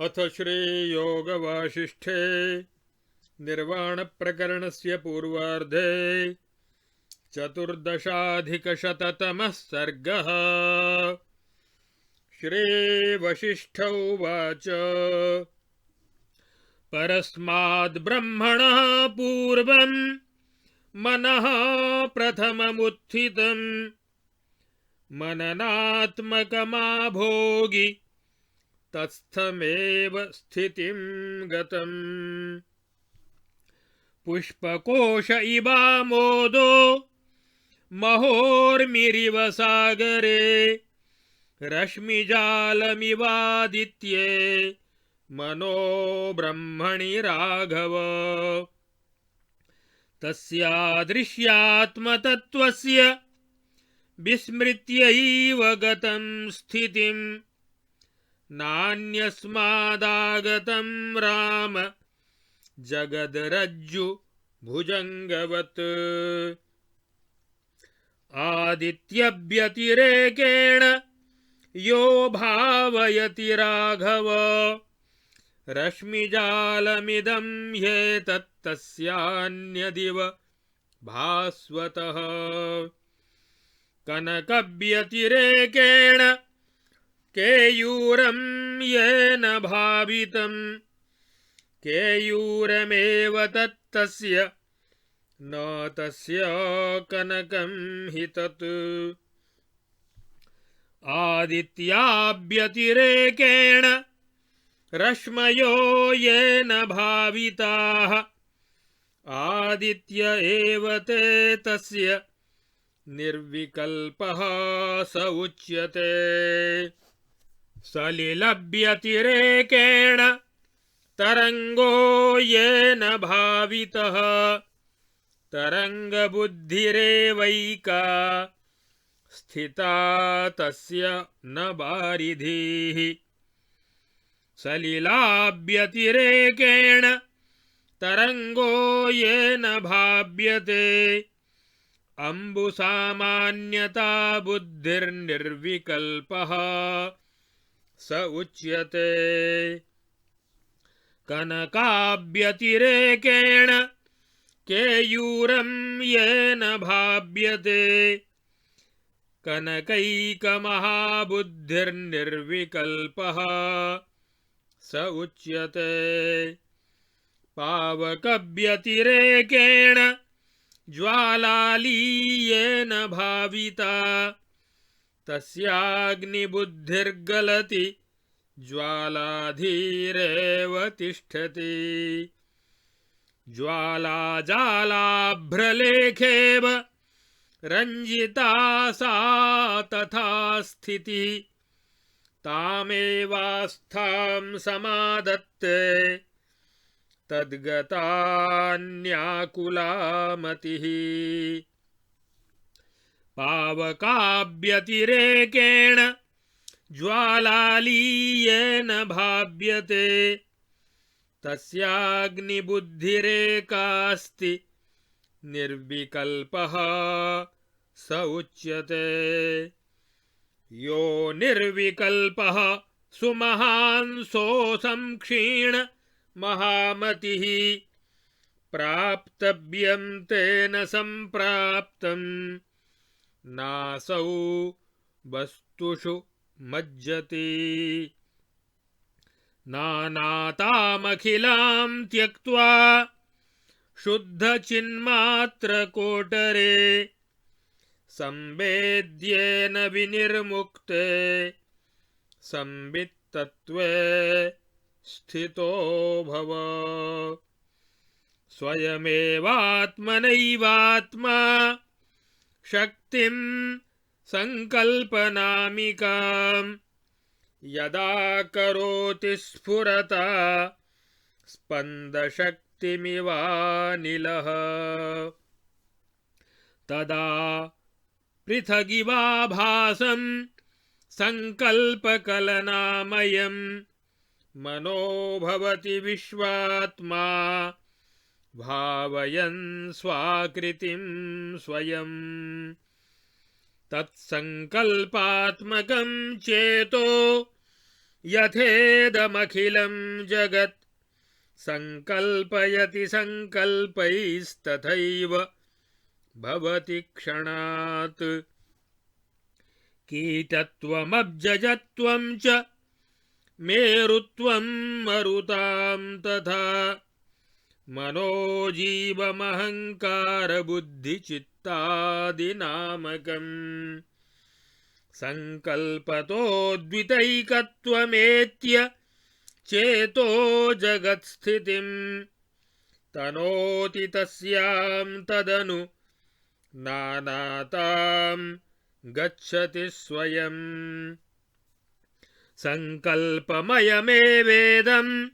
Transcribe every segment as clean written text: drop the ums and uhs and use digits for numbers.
अथ श्रीयोगवासिष्ठे निर्वाणप्रकरणस्य पूर्वार्धे चतुर्दशाधिकशततमः सर्गः। श्रीवसिष्ठ उवाच परस्माद्ब्रह्मणः पूर्वं मनः प्रथममुत्थितं मननात्मकमाभोगि तत्स्थमेव स्थितिं गतम्। पुष्पकोश इवामोदो महोर्मिरिव सागरे रश्मिजालमिवादित्ये मनो ब्रह्मणि राघव। तस्यादृश्यात्मतत्त्वस्य विस्मृत्यैव गतं स्थितिं नान्यस्मादागतं राम जगद्रज्जु भुजंगवत्। आदित्यव्यतिरेकेण यो भावयति राघव रश्मिजालमिदं ह्येतत्तस्यान्यदिव भास्वतः। कनकव्यतिरेकेण केयूरं येन भावितं केयूरमेव तत्तस्य न तस्य कनकं हि तत्। आदित्याव्यतिरेकेण रश्मयो येन भाविताः आदित्य एव ते तस्य निर्विकल्पः स उच्यते। सलिलव्यतिरेकेण तरंगो येन भावितः तरंगबुद्धिरेवैका स्थिता तस्य न वारिधिः। सलिलाव्यतिरेकेण तरंगो येन भाव्यते अम्बुसामान्यता बुद्धिर्निर्विकल्पः स उच्यते। कनकाव्यतिरेकेण केयूरं येन भाव्यते कनकैकमहाबुद्धिर्निर्विकल्पः स उच्यते। पावकव्यतिरेकेण ज्वालाली येन भाविता तस्याग्निबुद्धिर्गलति ज्वालाधीरेव तिष्ठति। ज्वालाजालाभ्रलेखेव रञ्जिता सा तथा स्थितिः तामेवास्थां समादत्ते तद्गतान्याकुला मतिः। पावकाव्यतिरेकेण ज्वालाली येन भाव्यते तस्याग्निबुद्धिरेकास्ति निर्विकल्पः स उच्यते। यो निर्विकल्पः सुमहान् सोऽसंक्षीण महामतिः प्राप्तव्यं तेन संप्राप्तं नासौ वस्तुषु मज्जति। नानातामखिलां त्यक्त्वा शुद्धचिन्मात्रकोटरे संवेद्येन विनिर्मुक्ते संवित्तत्वे स्थितो भव। स्वयमेवात्मनैवात्मा शक्तिं संकल्पनामिकां यदा करोति स्फुरता स्पन्दशक्तिमिवानिलः तदा पृथगिवाभासं संकल्पकलनामयं मनो भवति विश्वात्मा भावयन् स्वाकृतिं स्वयं। तत्संकल्पात्मकं चेतो यथेदमखिलं जगत् संकल्पयति संकल्पैस्तथैव भवति क्षणात्। कीटत्वमब्जजत्वं च मेरुत्वं मरुतां तथा मनोजीवमहङ्कारबुद्धिचित्तादिनामकम्। संकल्पतोऽद्वितैकत्वमेत्य चेतो जगत्स्थितिं तनोति तस्यां तदनु नानातां गच्छति स्वयं। संकल्पमयमेवेदं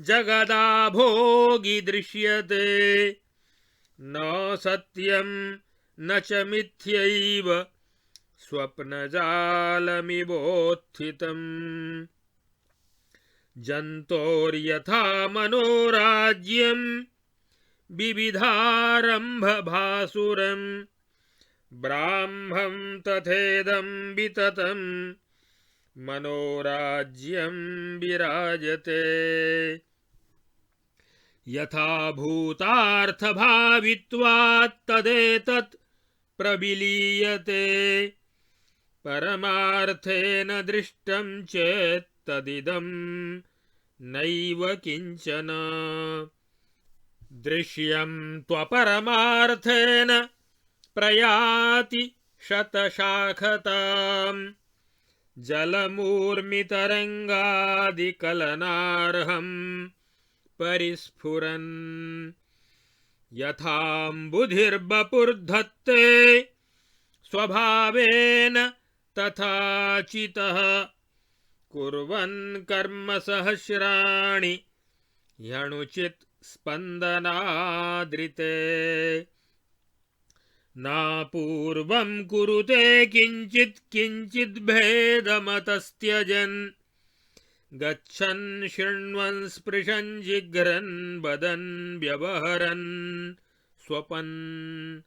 जगदाभोगी दृश्यते न सत्यं न च मिथ्यैव स्वप्नजालमिवोत्थितम्। जन्तोर्यथा मनोराज्यं विविधारम्भभासुरं ब्राह्मं तथेदं विततं मनोराज्यं विराजते। यथा भूतार्थभावित्वात् तदेतत् प्रविलीयते परमार्थेन दृष्टं चेत् तदिदं नैव किंचन। दृश्यं त्वपरमार्थेन प्रयाति शतशाखताम् जलमूर्मितरङ्गादिकलनार्हं परिस्फुरन्। यथाम्बुधिर्वपुर्धत्ते स्वभावेन तथा चितः कुर्वन् कर्म सहस्राणि ह्यणुचित् स्पन्दनादृते। नापूर्वं कुरुते किञ्चित् किञ्चित् भेदमतस्त्यजन् गच्छन् शृण्वन् स्पृशन् जिघ्रन् वदन् व्यवहरन् स्वपन्।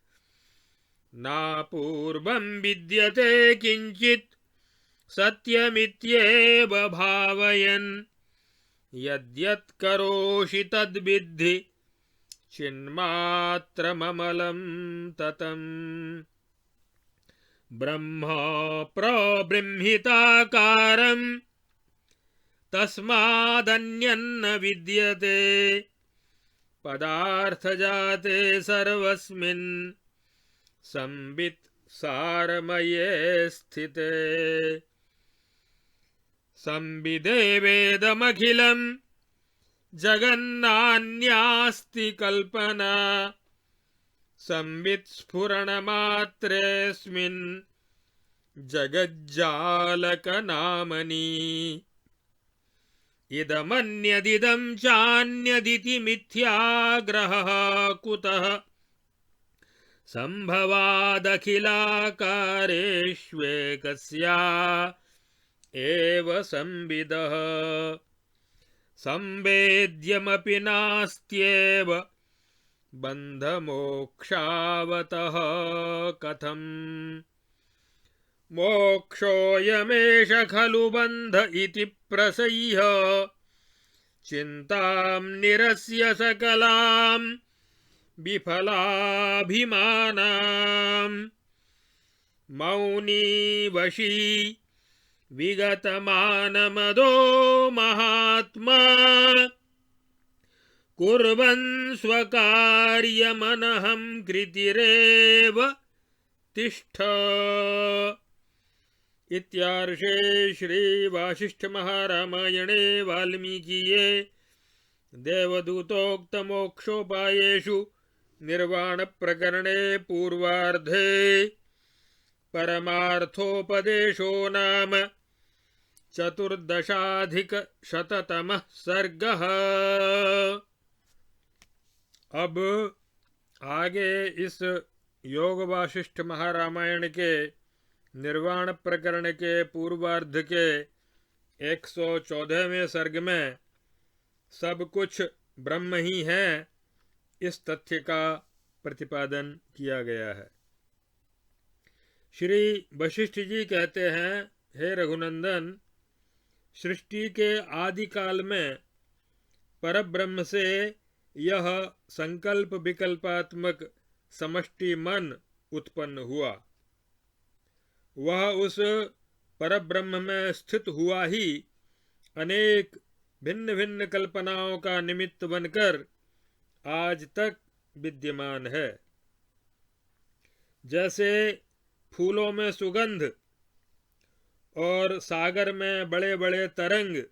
नापूर्वं विद्यते किञ्चित् सत्यमित्येव भावयन् यद्यत् करोषि तद्विद्धि चिन्मात्रममलं ततम्। ब्रह्म प्रबृंहिताकारं तस्मादन्यन्न विद्यते पदार्थजाते सर्वस्मिन् संवित् सारमये स्थिते। संविदेवेदमखिलं जगन्नान्यास्ति कल्पना संवित् स्फुरणमात्रेऽस्मिन् जगज्जालकनामनि। इदमन्यदिदं चान्यदिति मिथ्याग्रहः कुतः सम्भवादखिलाकारेष्वेकस्या एव संविदः। संवेद्यमपि नास्त्येव बन्धमोक्षावतः कथम्। मोक्षोऽयमेष खलु बन्ध इति प्रसह्य चिन्तां निरस्य सकलां विफलाभिमानाम्। मौनी वशी विगतमानमदो महात्मा कुर्वन् स्वकार्यमनहं कृतिरेव तिष्ठ। इत्यार्षे श्री वासिष्ठ महारामायणे वाल्मीकिये देवदूतोक्त मोक्षोपायेषु निर्वाण प्रकरणे पूर्वार्धे परमार्थोपदेशो नाम 14ధికశతतमः सर्गः। अब आगे इस योग वासिष्ठ महारामायण के निर्वाण प्रकरण के पूर्वार्ध के 114वें सर्ग में सब कुछ ब्रह्म ही है, इस तथ्य का प्रतिपादन किया गया है। श्री वशिष्ठ जी कहते हैं, हे रघुनंदन, सृष्टि के आदि काल में परब्रह्म से यह संकल्प विकल्पात्मक समष्टि मन उत्पन्न हुआ। वह उस परब्रह्म में स्थित हुआ ही अनेक भिन्न भिन्न कल्पनाओं का निमित्त बनकर आज तक विद्यमान है। जैसे फूलों में सुगंध और सागर में बड़े बड़े तरंग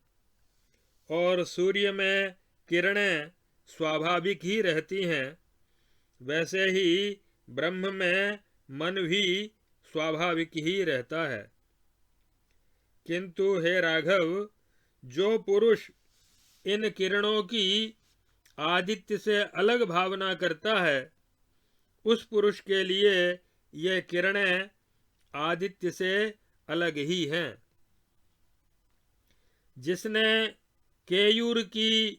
और सूर्य में किरणें स्वाभाविक ही रहती हैं, वैसे ही ब्रह्म में मन भी स्वाभाविक ही रहता है। किंतु हे राघव, जो पुरुष इन किरणों की आदित्य से अलग भावना करता है, उस पुरुष के लिए ये किरणें आदित्य से अलग ही हैं। जिसने केयूर की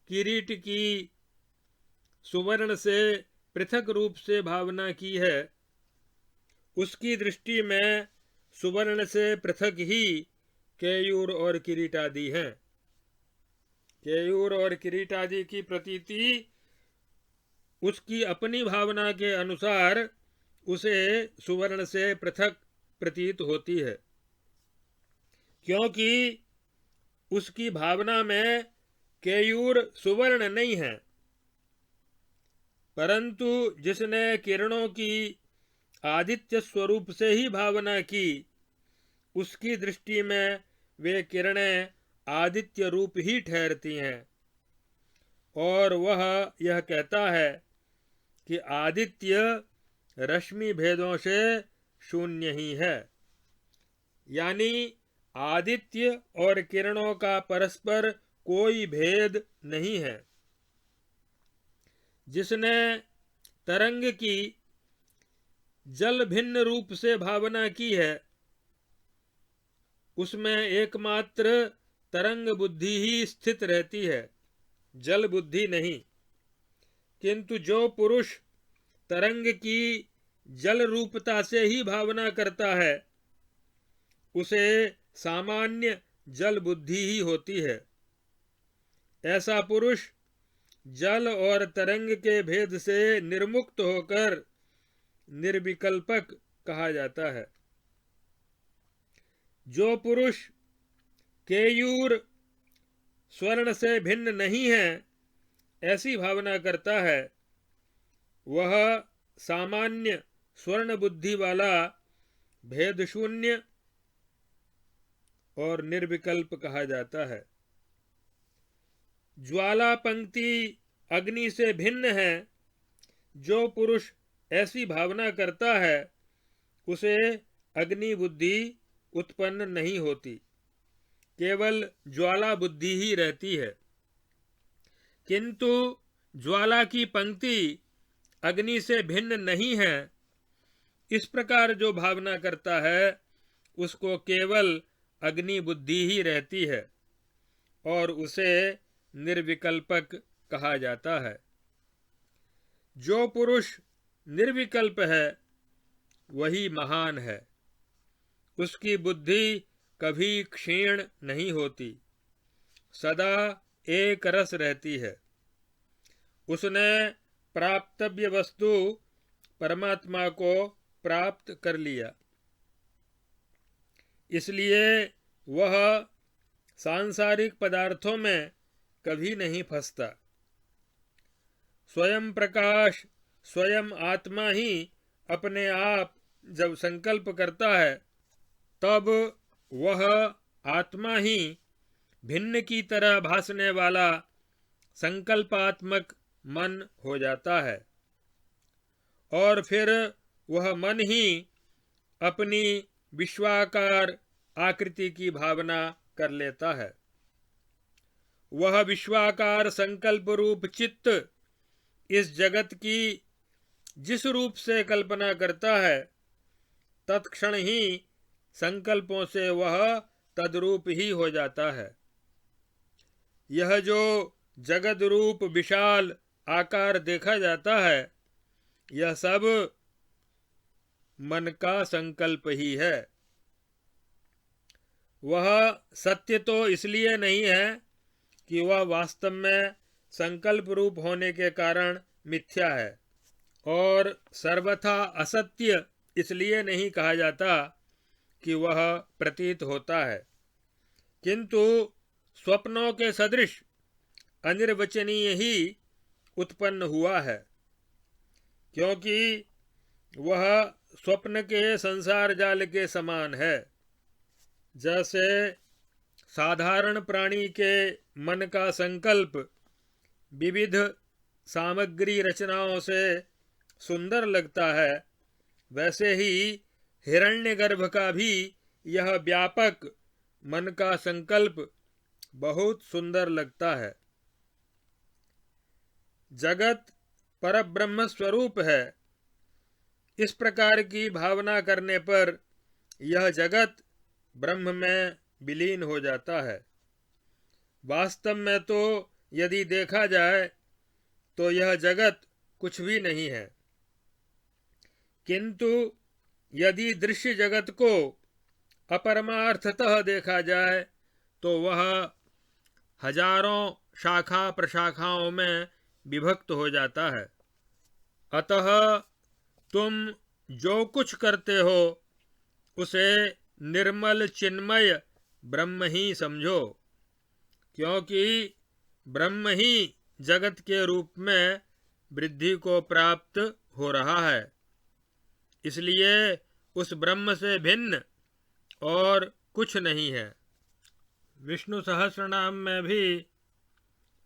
किरीट की सुवर्ण से पृथक रूप से भावना की है, उसकी दृष्टि में सुवर्ण से पृथक ही केयूर और किरीट आदि हैं। केयूर और किरीट आदि की प्रतीति उसकी अपनी भावना के अनुसार उसे सुवर्ण से पृथक प्रतीत होती है, क्योंकि उसकी भावना में केयूर सुवर्ण नहीं है। परंतु जिसने किरणों की आदित्य स्वरूप से ही भावना की, उसकी दृष्टि में वे किरणें आदित्य रूप ही ठहरती हैं, और वह यह कहता है कि आदित्य रश्मि भेदों से शून्य ही है। यानी आदित्य और किरणों का परस्पर कोई भेद नहीं है। जिसने तरंग की जल भिन्न रूप से भावना की है, उसमें एकमात्र तरंग बुद्धि ही स्थित रहती है, जल बुद्धि नहीं। किंतु जो पुरुष तरंग की जल रूपता से ही भावना करता है, उसे सामान्य जल बुद्धि ही होती है। ऐसा पुरुष जल और तरंग के भेद से निर्मुक्त होकर निर्विकल्पक कहा जाता है। जो पुरुष केयूर स्वर्ण से भिन्न नहीं है ऐसी भावना करता है, वह सामान्य स्वर्ण बुद्धि वाला भेद शून्य और निर्विकल्प कहा जाता है। ज्वाला पंक्ति अग्नि से भिन्न है, जो पुरुष ऐसी भावना करता है, उसे अग्नि बुद्धि उत्पन्न नहीं होती, केवल ज्वाला बुद्धि ही रहती है। किंतु ज्वाला की पंक्ति अग्नि से भिन्न नहीं है, इस प्रकार जो भावना करता है, उसको केवल अग्नि बुद्धि ही रहती है और उसे निर्विकल्पक कहा जाता है। जो पुरुष निर्विकल्प है वही महान है। उसकी बुद्धि कभी क्षीण नहीं होती, सदा एक रस रहती है। उसने प्राप्तव्य वस्तु परमात्मा को प्राप्त कर लिया, इसलिए वह सांसारिक पदार्थों में कभी नहीं फंसता। स्वयं प्रकाश स्वयं आत्मा ही अपने आप जब संकल्प करता है, तब वह आत्मा ही भिन्न की तरह भासने वाला संकल्पात्मक मन हो जाता है, और फिर वह मन ही अपनी विश्वाकार आकृति की भावना कर लेता है। वह विश्वाकार संकल्प रूप चित्त इस जगत की जिस रूप से कल्पना करता है, तत्क्षण ही संकल्पों से वह तद्रूप ही हो जाता है। यह जो जगत रूप विशाल आकार देखा जाता है, यह सब मन का संकल्प ही है। वह सत्य तो इसलिए नहीं है कि वह वास्तव में संकल्प रूप होने के कारण मिथ्या है, और सर्वथा असत्य इसलिए नहीं कहा जाता कि वह प्रतीत होता है, किंतु स्वप्नों के सदृश अनिर्वचनीय ही उत्पन्न हुआ है, क्योंकि वह स्वप्न के संसार जाल के समान है। जैसे साधारण प्राणी के मन का संकल्प विविध सामग्री रचनाओं से सुंदर लगता है, वैसे ही हिरण्यगर्भ का भी यह व्यापक मन का संकल्प बहुत सुंदर लगता है। जगत परब्रह्म स्वरूप है, इस प्रकार की भावना करने पर यह जगत ब्रह्म में विलीन हो जाता है। वास्तव में तो यदि देखा जाए तो यह जगत कुछ भी नहीं है, किंतु यदि दृश्य जगत को अपरमार्थतः देखा जाए तो वह हजारों शाखा प्रशाखाओं में विभक्त हो जाता है। अतः तुम जो कुछ करते हो उसे निर्मल चिन्मय ब्रह्म ही समझो, क्योंकि ब्रह्म ही जगत के रूप में वृद्धि को प्राप्त हो रहा है। इसलिए उस ब्रह्म से भिन्न और कुछ नहीं है। विष्णु सहस्रनाम में भी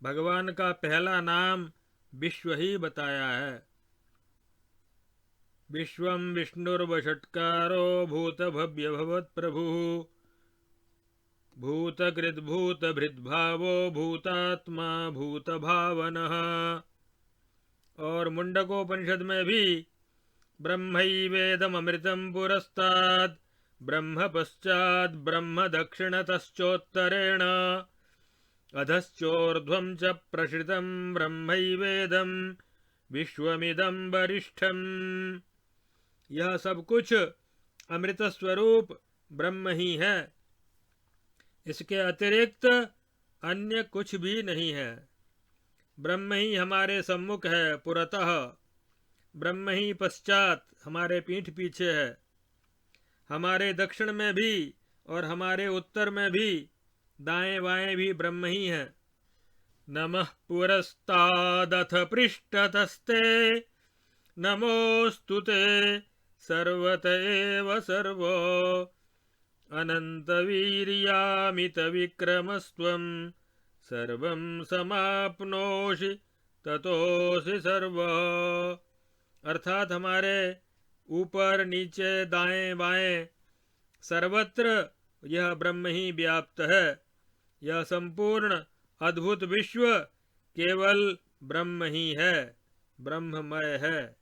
भगवान का पहला नाम विश्व ही बताया है। विश्वं विष्णुर्वषट्कारो भूत भव्य भवत् प्रभु भूतकृत भूत भृद्भावो भूतात्मा भूत भावनः। और मुंडकोपनिषद में भी ब्रह्मैवेदमृतं पुरस्तात् ब्रह्म पश्चात् ब्रह्म दक्षिणतश्चोत्तरेण अधश्चोर्ध्वं च प्रसृतं ब्रह्मैवेदं विश्वमिदं वरिष्ठम्। यह सब कुछ अमृत स्वरूप ब्रह्म ही है, इसके अतिरिक्त अन्य कुछ भी नहीं है। ब्रह्म ही हमारे सम्मुख है पुरतः, ब्रह्म ही पश्चात हमारे पीठ पीछे है, हमारे दक्षिण में भी और हमारे उत्तर में भी, दाएं बाएं भी ब्रह्म ही है। नमः पुरस्तादथ पृष्ठतस्ते नमोस्तुते सर्वत एव सर्वो अनंतवीर्यामित विक्रमस्त्वं सर्वं समाप्नोषि ततोऽसि सर्व। अर्थात हमारे ऊपर नीचे दाएं बाएं सर्वत्र यह ब्रह्म ही व्याप्त है। यह संपूर्ण अद्भुत विश्व केवल ब्रह्म ही है, ब्रह्ममय है।